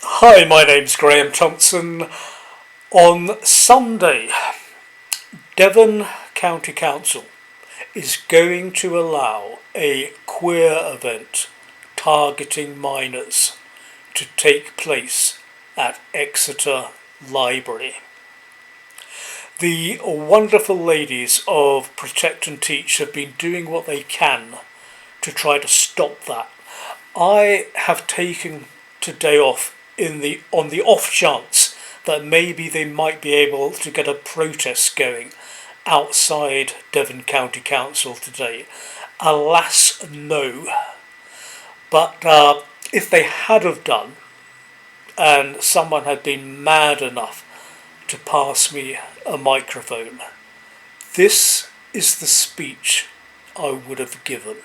Hi, my name's Graham Thompson. On Sunday, Devon County Council is going to allow a queer event targeting minors to take place at Exeter Library. The wonderful ladies of Protect and Teach have been doing what they can to try to stop that. I have taken today off on the off chance that maybe they might be able to get a protest going outside Devon County Council today. Alas, no. But if they had have done, and someone had been mad enough to pass me a microphone, this is the speech I would have given.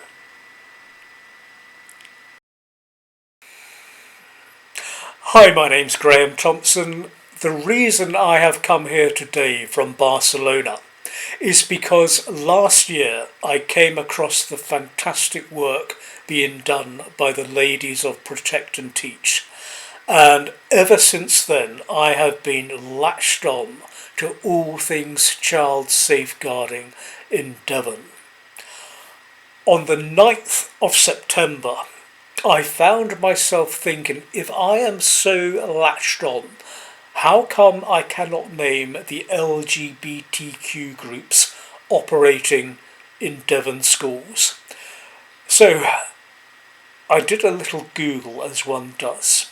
Hi, my name's Graham Thompson. The reason I have come here today from Barcelona is because last year I came across the fantastic work being done by the ladies of Protect and Teach, and ever since then I have been latched on to all things child safeguarding in Devon. On the 9th of September, I found myself thinking, if I am so latched on, how come I cannot name the LGBTQ groups operating in Devon schools? So I did a little Google, as one does,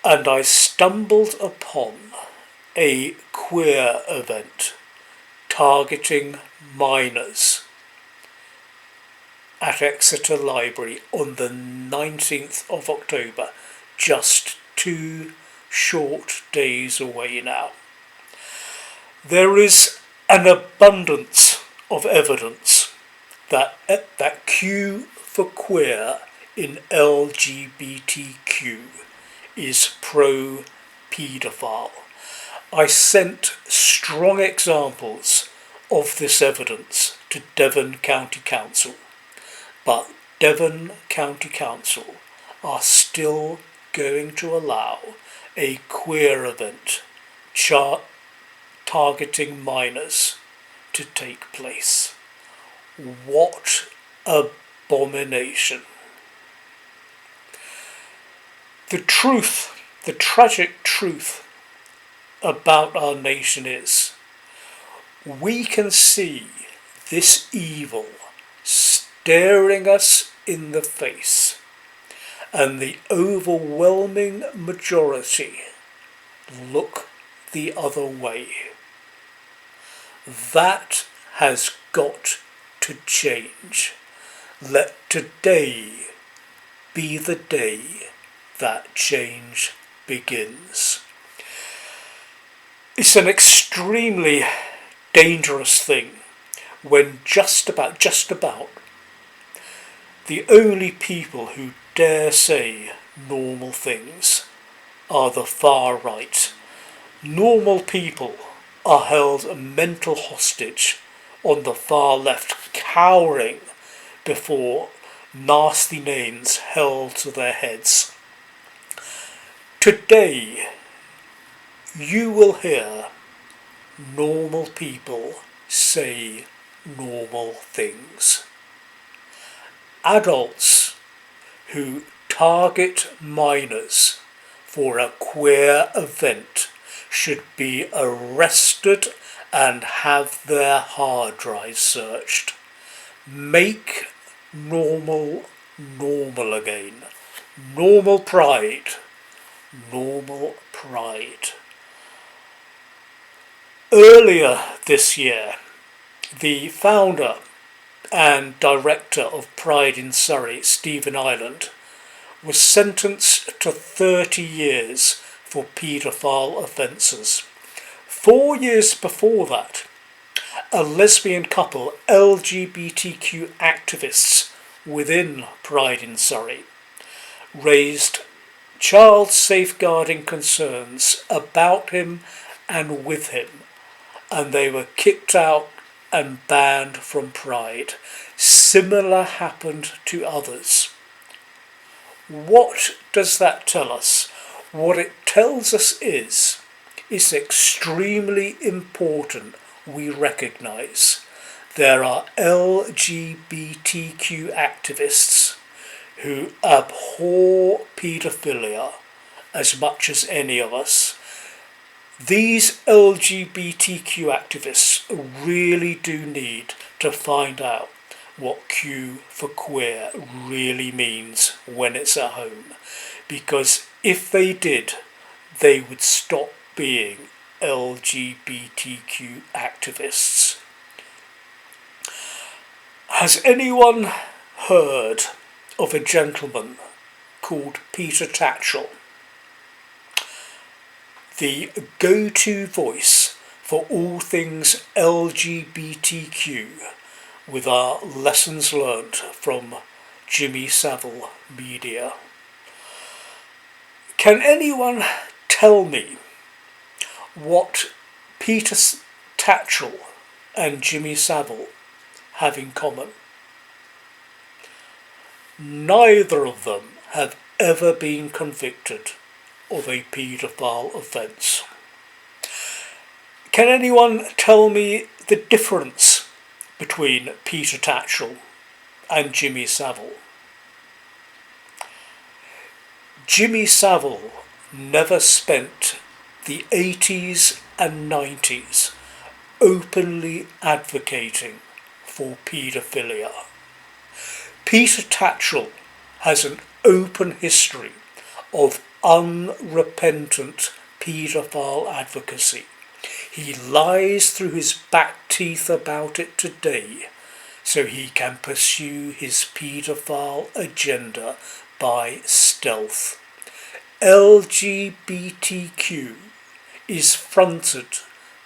and I stumbled upon a queer event targeting minors at Exeter Library on the 19th of October, just 2 short days away now. There is an abundance of evidence that Q for queer in LGBTQ is pro-paedophile. I sent strong examples of this evidence to Devon County Council, but Devon County Council are still going to allow a queer event targeting minors to take place. What abomination! The tragic truth about our nation is, we can see this evil staring us in the face, and the overwhelming majority look the other way. That has got to change. Let today be the day that change begins. It's an extremely dangerous thing when just about the only people who dare say normal things are the far right. Normal people are held mental hostage on the far left, cowering before nasty names held to their heads. Today, you will hear normal people say normal things. Adults who target minors for a queer event should be arrested and have their hard drives searched. Make normal again. Normal pride. Normal pride. Earlier this year, the founder and director of Pride in Surrey, Stephen Ireland, was sentenced to 30 years for paedophile offences. 4 years before that, a lesbian couple, LGBTQ activists within Pride in Surrey, raised child safeguarding concerns about him and with him, and they were kicked out and banned from Pride. Similar happened to others. What does that tell us? What it tells us is it's extremely important we recognise there are LGBTQ activists who abhor paedophilia as much as any of us. These LGBTQ activists really do need to find out what Q for queer really means when it's at home, because if they did, they would stop being LGBTQ activists. Has anyone heard of a gentleman called Peter Tatchell, the go-to voice for all things LGBTQ, with our lessons learned from Jimmy Savile Media? Can anyone tell me what Peter Tatchell and Jimmy Savile have in common? Neither of them have ever been convicted of a paedophile offence. Can anyone tell me the difference between Peter Tatchell and Jimmy Savile? Jimmy Savile never spent the 80s and 90s openly advocating for paedophilia. Peter Tatchell has an open history of unrepentant paedophile advocacy. He lies through his back teeth about it today so he can pursue his paedophile agenda by stealth. LGBTQ is fronted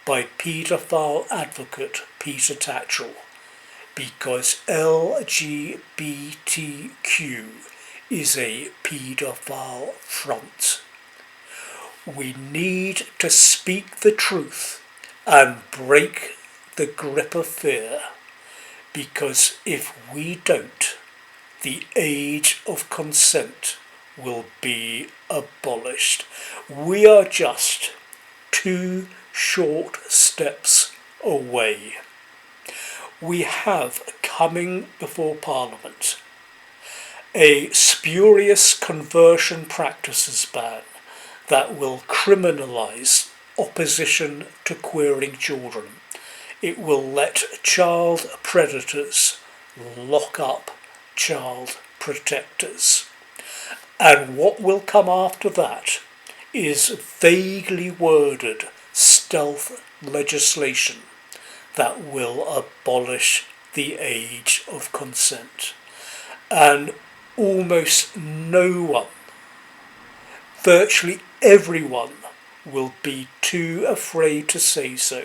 by paedophile advocate Peter Tatchell because LGBTQ is a paedophile front. We need to speak the truth and break the grip of fear, because if we don't, the age of consent will be abolished. We are just 2 short steps away. We have coming before Parliament a spurious conversion practices ban that will criminalise opposition to queering children. It will let child predators lock up child protectors. And what will come after that is vaguely worded stealth legislation that will abolish the age of consent. And almost no one, virtually everyone, will be too afraid to say so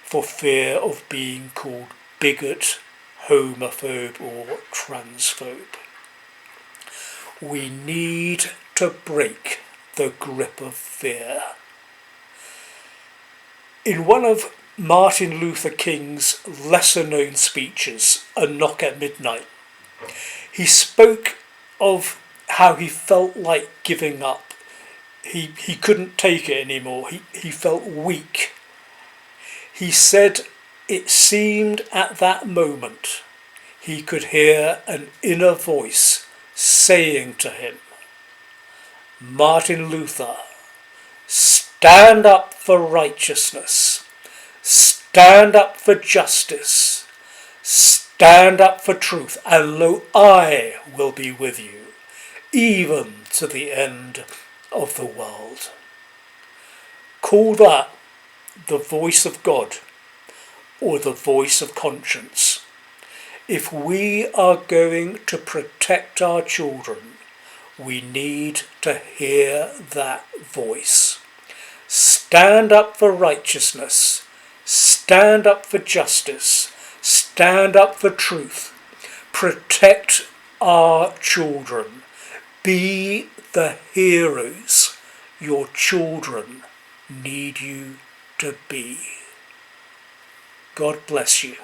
for fear of being called bigot, homophobe or transphobe. We need to break the grip of fear. In one of Martin Luther King's lesser-known speeches, A Knock at Midnight, he spoke of how he felt like giving up. He couldn't take it anymore. He felt weak. He said it seemed at that moment he could hear an inner voice saying to him, Martin Luther, stand up for righteousness, stand up for justice, stand up for truth, and lo, I will be with you, even to the end of the world. Call that the voice of God or the voice of conscience. If we are going to protect our children, we need to hear that voice. Stand up for righteousness, stand up for justice, stand up for truth, protect our children, be the heroes your children need you to be. God bless you.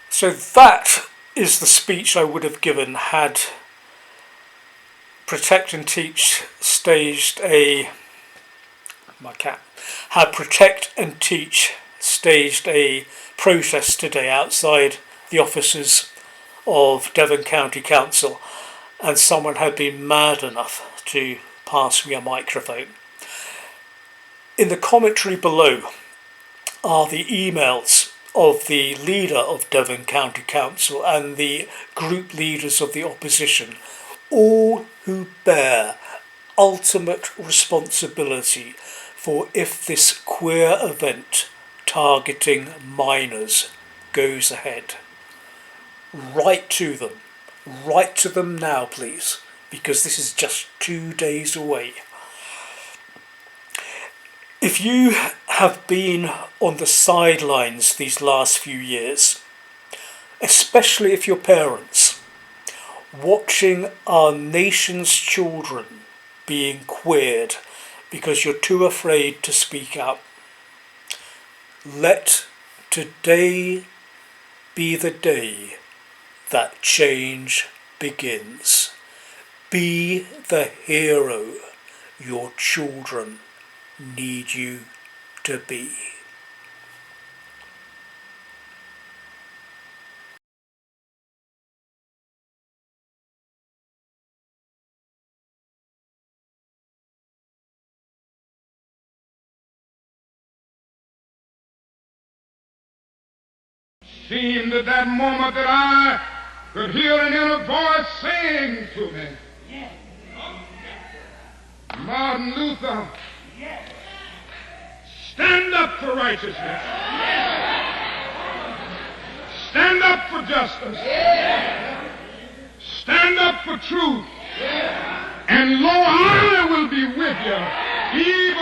So that is the speech I would have given had Protect and Teach staged a protest today outside the offices of Devon County Council, and someone had been mad enough to pass me a microphone. In the commentary below are the emails of the leader of Devon County Council and the group leaders of the opposition, all who bear ultimate responsibility for if this queer event targeting minors goes ahead. Write to them now, please, because this is just 2 days away. If you have been on the sidelines these last few years, especially if you're parents, watching our nation's children being queered because you're too afraid to speak out, let today be the day that change begins. Be the hero your children need you to be. Seemed at that moment that I could hear an inner voice saying to me, Martin Luther, stand up for righteousness. Stand up for justice. Stand up for truth. And lo, I will be with you, even